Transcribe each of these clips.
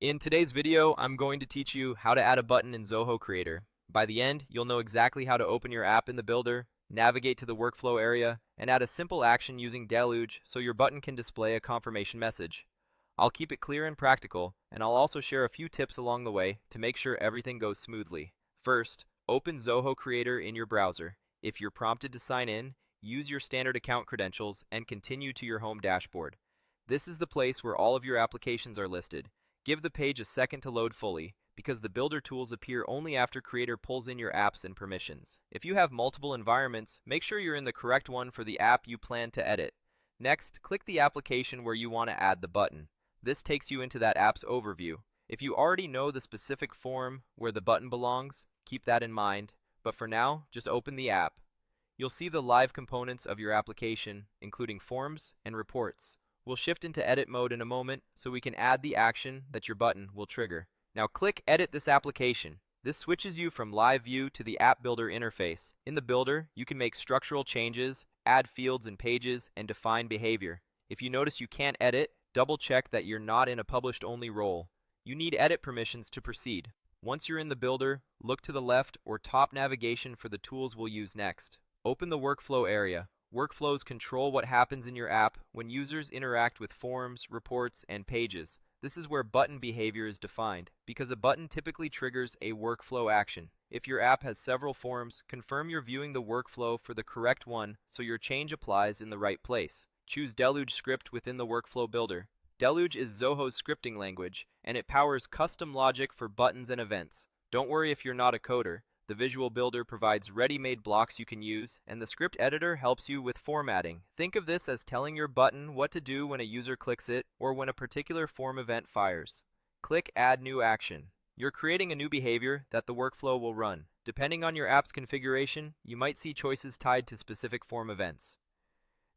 In today's video, I'm going to teach you how to add a button in Zoho Creator. By the end, you'll know exactly how to open your app in the builder, navigate to the workflow area, and add a simple action using Deluge so your button can display a confirmation message. I'll keep it clear and practical, and I'll also share a few tips along the way to make sure everything goes smoothly. First, open Zoho Creator in your browser. If you're prompted to sign in, use your standard account credentials and continue to your home dashboard. This is the place where all of your applications are listed. Give the page a second to load fully, because the builder tools appear only after Creator pulls in your apps and permissions. If you have multiple environments, make sure you're in the correct one for the app you plan to edit. Next, click the application where you want to add the button. This takes you into that app's overview. If you already know the specific form where the button belongs, keep that in mind, but for now, just open the app. You'll see the live components of your application, including forms and reports. We'll shift into edit mode in a moment so we can add the action that your button will trigger. Now click Edit this application. This switches you from live view to the app builder interface. In the builder, you can make structural changes, add fields and pages, and define behavior. If you notice you can't edit, double check that you're not in a published only role. You need edit permissions to proceed. Once you're in the builder, look to the left or top navigation for the tools we'll use next. Open the workflow area. Workflows control what happens in your app when users interact with forms, reports, and pages. This is where button behavior is defined, because a button typically triggers a workflow action. If your app has several forms, confirm you're viewing the workflow for the correct one so your change applies in the right place. Choose Deluge script within the workflow builder. Deluge is Zoho's scripting language, and it powers custom logic for buttons and events. Don't worry if you're not a coder. The Visual Builder provides ready-made blocks you can use, and the Script Editor helps you with formatting. Think of this as telling your button what to do when a user clicks it or when a particular form event fires. Click Add New Action. You're creating a new behavior that the workflow will run. Depending on your app's configuration, you might see choices tied to specific form events.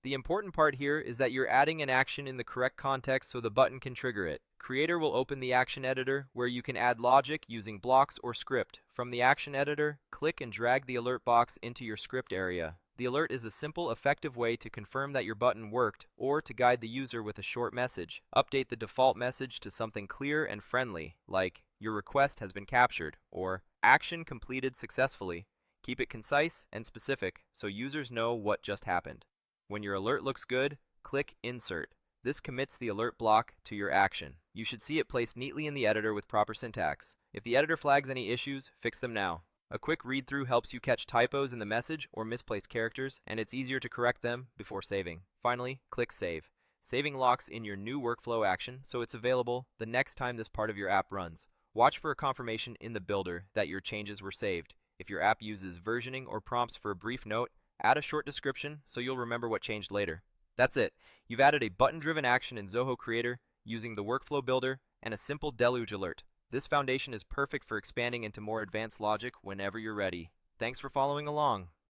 The important part here is that you're adding an action in the correct context so the button can trigger it. Creator will open the action editor where you can add logic using blocks or script. From the action editor, click and drag the alert box into your script area. The alert is a simple, effective way to confirm that your button worked or to guide the user with a short message. Update the default message to something clear and friendly, like "Your request has been captured" or "Action completed successfully." Keep it concise and specific so users know what just happened. When your alert looks good, click Insert. This commits the alert block to your action. You should see it placed neatly in the editor with proper syntax. If the editor flags any issues, fix them now. A quick read-through helps you catch typos in the message or misplaced characters, and it's easier to correct them before saving. Finally, click Save. Saving locks in your new workflow action so it's available the next time this part of your app runs. Watch for a confirmation in the builder that your changes were saved. If your app uses versioning or prompts for a brief note, add a short description so you'll remember what changed later. That's it. You've added a button-driven action in Zoho Creator using the Workflow Builder and a simple Deluge alert. This foundation is perfect for expanding into more advanced logic whenever you're ready. Thanks for following along.